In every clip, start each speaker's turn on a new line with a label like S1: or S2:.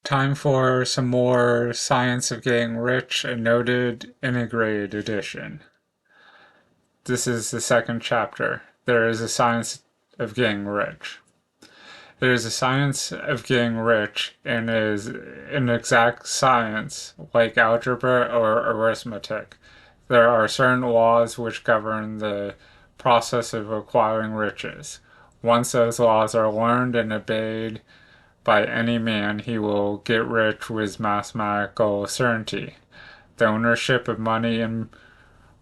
S1: Time for some more Science of Getting Rich, a noted integrated edition. This is the second chapter. There is a science of getting rich. There is a science of getting rich and is an exact science like algebra or arithmetic. There are certain laws which govern the process of acquiring riches. Once those laws are learned and obeyed, by any man, he will get rich with mathematical certainty. The ownership of money and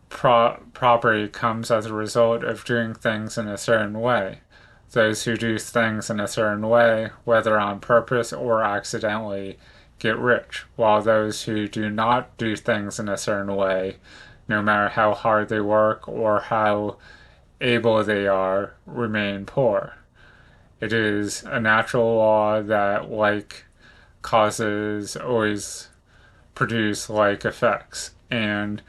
S1: property comes as a result of doing things in a certain way. Those who do things in a certain way, whether on purpose or accidentally, get rich, while those who do not do things in a certain way, no matter how hard they work or how able they are, remain poor. It is a natural law that like causes always produce like effects, and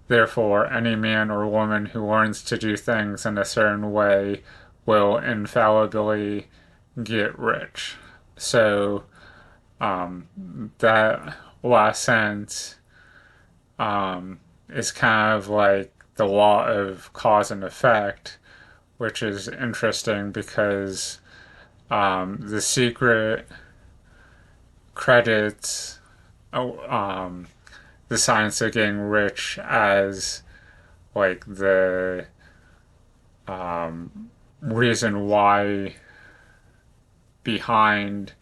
S1: therefore any man or woman who learns to do things in a certain way will infallibly get rich. So that last sentence is kind of like the law of cause and effect, which is interesting because the secret credits the science of getting rich as like the reason why behind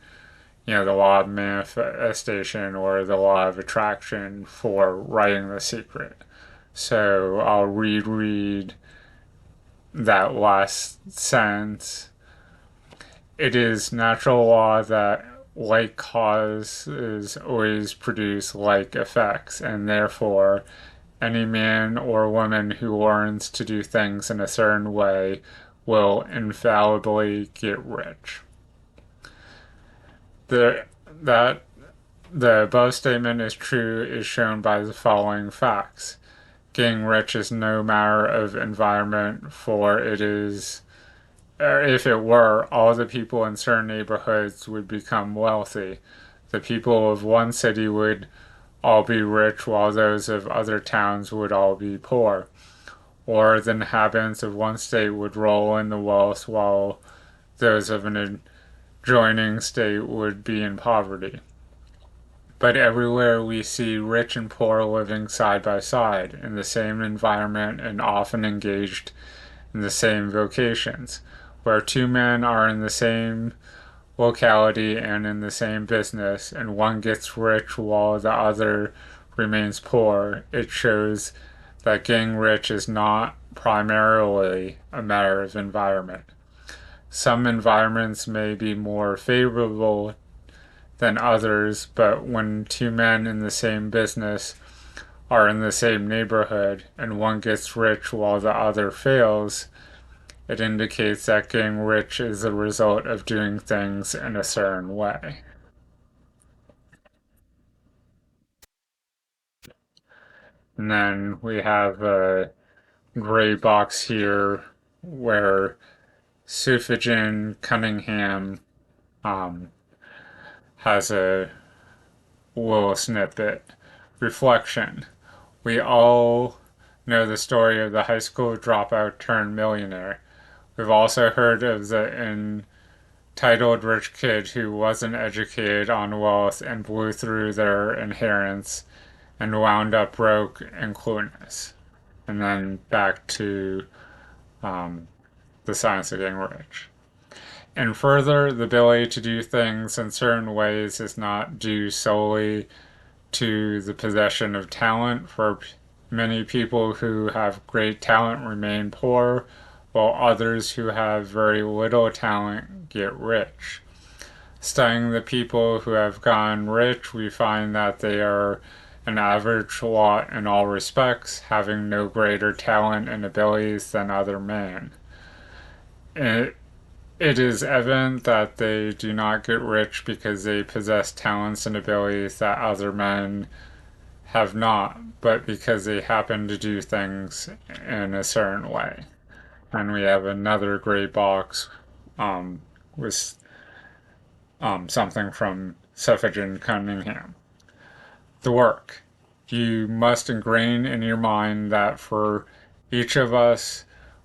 S1: the law of manifestation or the law of attraction for writing The Secret. So I'll reread that last sentence. It is natural law that like causes always produce like effects, and therefore any man or woman who learns to do things in a certain way will infallibly get rich. That the above statement is true is shown by the following facts. Getting rich is no matter of environment, for it is, or if it were, all the people in certain neighborhoods would become wealthy. The people of one city would all be rich, while those of other towns would all be poor. Or the inhabitants of one state would roll in the wealth, while those of an adjoining state would be in poverty. But everywhere we see rich and poor living side by side, in the same environment and often engaged in the same vocations. Where two men are in the same locality and in the same business, and one gets rich while the other remains poor, it shows that getting rich is not primarily a matter of environment. Some environments may be more favorable than others, but when two men in the same business are in the same neighborhood and one gets rich while the other fails, it indicates that getting rich is a result of doing things in a certain way. And then we have a gray box here where Suffragan Cunningham um, has a little snippet. Reflection. We all know the story of the high school dropout turned millionaire. We've also heard of the entitled rich kid who wasn't educated on wealth and blew through their inheritance and wound up broke and clueless. And then back to the science of getting rich. And further, the ability to do things in certain ways is not due solely to the possession of talent, for many people who have great talent remain poor, while others who have very little talent get rich. Studying the people who have gotten rich, we find that they are an average lot in all respects, having no greater talent and abilities than other men. It is evident that they do not get rich because they possess talents and abilities that other men have not, but because they happen to do things in a certain way. And we have another gray box with something from Suffragan Cunningham. The work. You must ingrain in your mind that for each of us,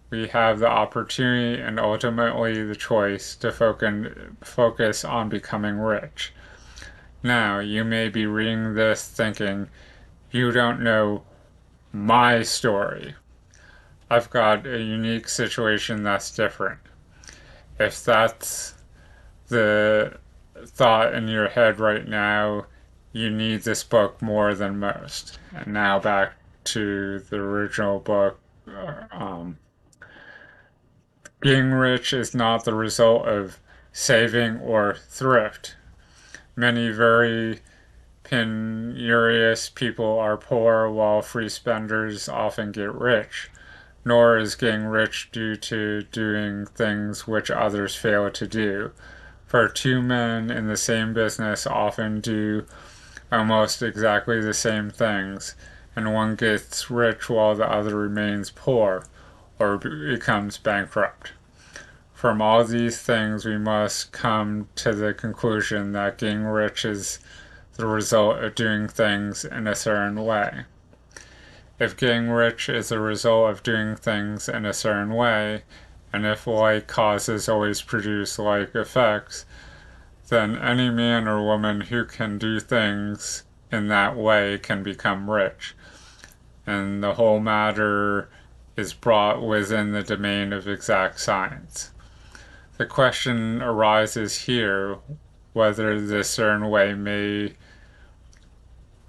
S1: we have the opportunity and ultimately the choice to focus on becoming rich. Now, you may be reading this thinking, you don't know my story. I've got a unique situation that's different. If that's the thought in your head right now, you need this book more than most. And now back to the original book. Um, Being rich is not the result of saving or thrift. Many very penurious people are poor, while free spenders often get rich. Nor is getting rich due to doing things which others fail to do. For two men in the same business often do almost exactly the same things, and one gets rich while the other remains poor or becomes bankrupt. From all these things, we must come to the conclusion that getting rich is the result of doing things in a certain way. If getting rich is a result of doing things in a certain way, and if like causes always produce like effects, then any man or woman who can do things in that way can become rich. And the whole matter is brought within the domain of exact science. The question arises here whether this certain way may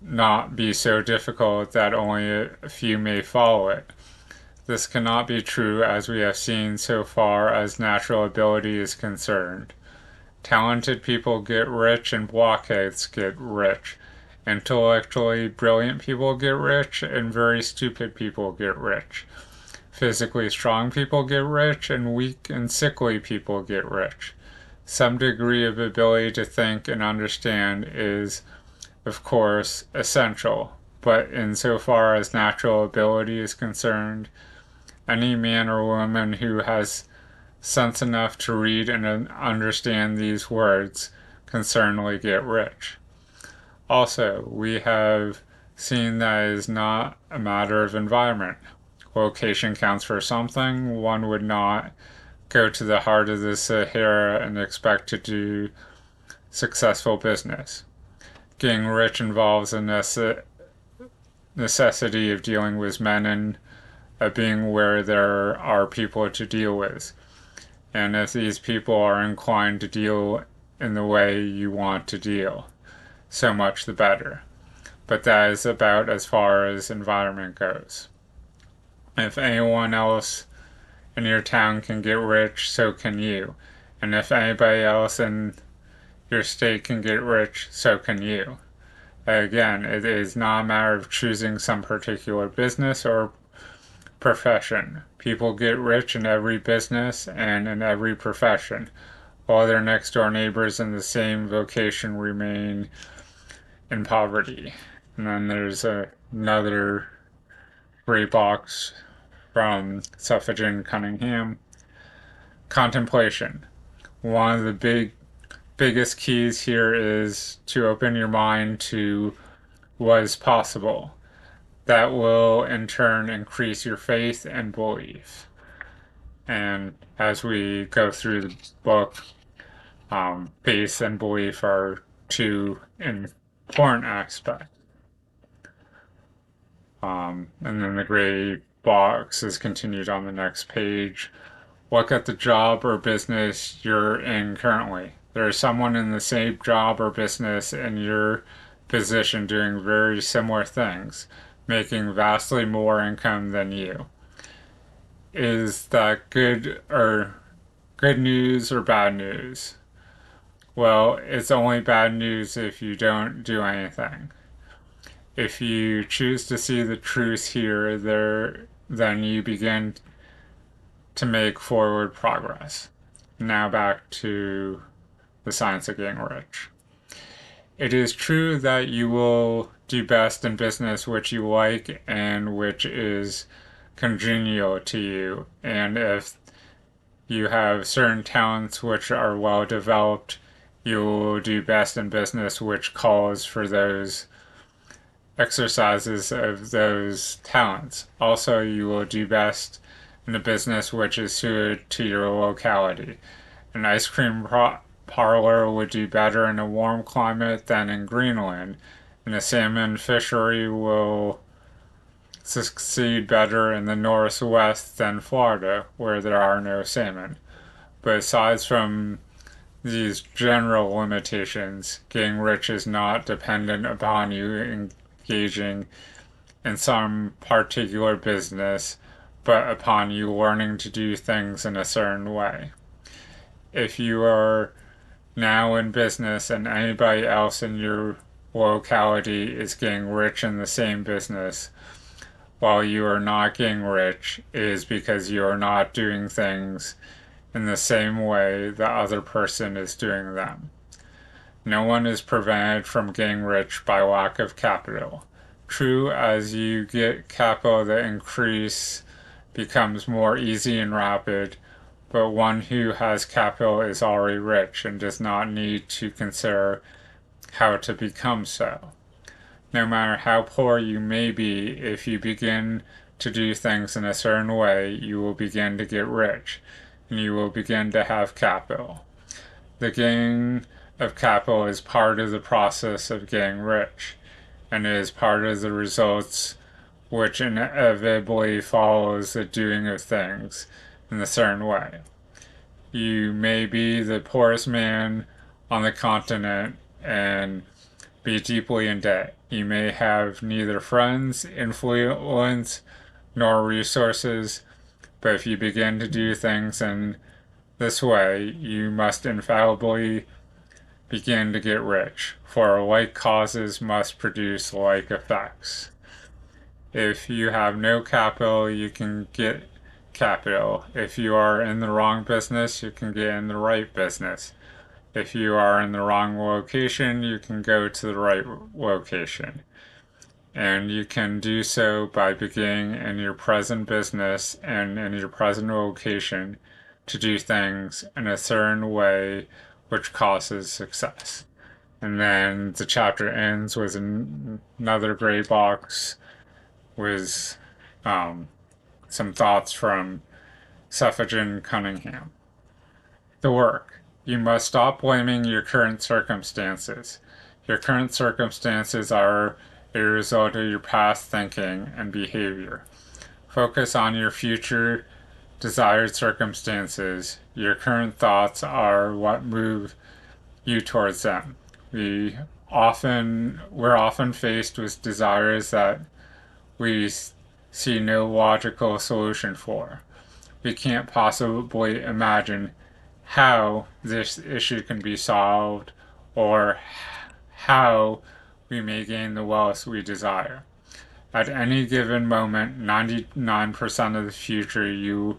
S1: not be so difficult that only a few may follow it. This cannot be true as we have seen so far as natural ability is concerned. Talented people get rich and blockheads get rich. Intellectually brilliant people get rich and very stupid people get rich. Physically strong people get rich and weak and sickly people get rich. Some degree of ability to think and understand is, of course, essential, but insofar as natural ability is concerned, any man or woman who has sense enough to read and understand these words can certainly get rich. Also, we have seen that it is not a matter of environment. Location counts for something. One would not go to the heart of the Sahara and expect to do successful business. Getting rich involves a necessity of dealing with men and being where there are people to deal with. And if these people are inclined to deal in the way you want to deal, so much the better. But that is about as far as environment goes. If anyone else in your town can get rich, so can you. And if anybody else in your state can get rich, so can you. Again, it is not a matter of choosing some particular business or profession. People get rich in every business and in every profession, while their next door neighbors in the same vocation remain in poverty. And then there's another gray box from Suffragan Cunningham. Contemplation. One of the biggest keys here is to open your mind to what is possible. That will in turn increase your faith and belief. And as we go through the book, faith and belief are two important aspects. And then the gray box is continued on the next page. Look at the job or business you're in currently. There is someone in the same job or business in your position doing very similar things, making vastly more income than you. Is that good news or bad news? Well, it's only bad news if you don't do anything. If you choose to see the truth here, then you begin to make forward progress. Now back to the science of getting rich. It is true that you will do best in business which you like and which is congenial to you, and if you have certain talents which are well developed you will do best in business which calls for those exercises of those talents. Also, you will do best in a business which is suited to your locality. An ice cream parlor would do better in a warm climate than in Greenland, and a salmon fishery will succeed better in the Northwest than Florida, where there are no salmon. But aside from these general limitations, getting rich is not dependent upon you engaging in some particular business, but upon you learning to do things in a certain way. If you are now in business and anybody else in your locality is getting rich in the same business, while you are not getting rich, it is because you are not doing things in the same way the other person is doing them. No one is prevented from getting rich by lack of capital. True, as you get capital, the increase becomes more easy and rapid, but one who has capital is already rich and does not need to consider how to become so. No matter how poor you may be, if you begin to do things in a certain way, you will begin to get rich, and you will begin to have capital. The gain of capital is part of the process of getting rich, and it is part of the results which inevitably follows the doing of things in a certain way. You may be the poorest man on the continent and be deeply in debt. You may have neither friends, influence, nor resources, but if you begin to do things in this way, you must infallibly begin to get rich, for like causes must produce like effects. If you have no capital, you can get capital. If you are in the wrong business, you can get in the right business. If you are in the wrong location, you can go to the right location. And you can do so by beginning in your present business and in your present location to do things in a certain way which causes success. And then the chapter ends with another gray box with some thoughts from Suffragan Cunningham. The work. You must stop blaming your current circumstances. Your current circumstances are a result of your past thinking and behavior. Focus on your future desired circumstances. Your current thoughts are what move you towards them. We're often faced with desires that we see no logical solution for. We can't possibly imagine how this issue can be solved or how we may gain the wealth we desire. At any given moment, 99% of the future you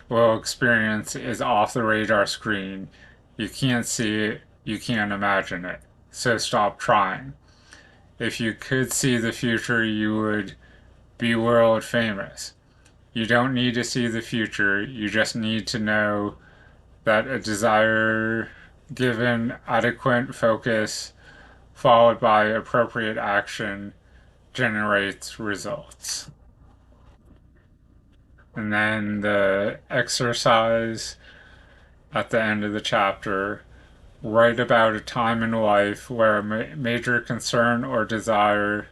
S1: will experience is off the radar screen. You can't see it, you can't imagine it. So stop trying. If you could see the future, you would be world famous. You don't need to see the future, you just need to know that a desire given adequate focus followed by appropriate action generates results. And then the exercise at the end of the chapter, write about a time in life where a major concern or desire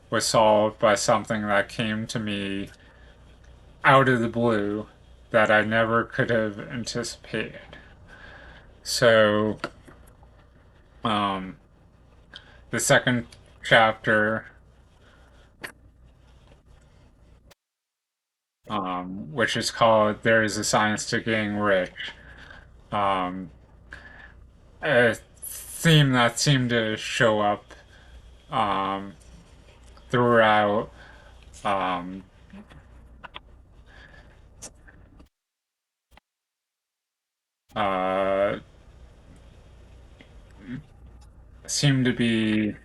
S1: was solved by something that came to me out of the blue that I never could have anticipated. So, um, the second chapter, which is called There is a Science to Getting Rich, um, a theme that seemed to show up um, throughout um, uh, seemed to be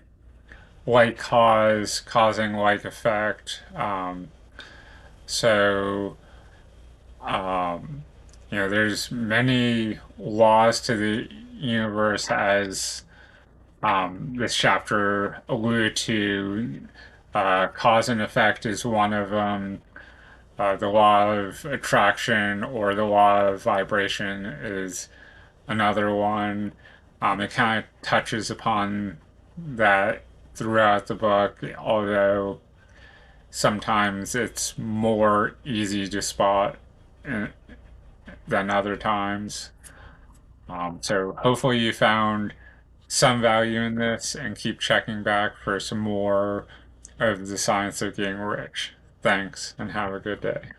S1: like cause causing like effect. So um, there's many laws to the universe, as this chapter alluded to. Cause and effect is one of them. The law of attraction or the law of vibration is another one. It kind of touches upon that throughout the book, although sometimes it's more easy to spot than other times. So hopefully you found some value in this and keep checking back for some more of the science of getting rich. Thanks and have a good day.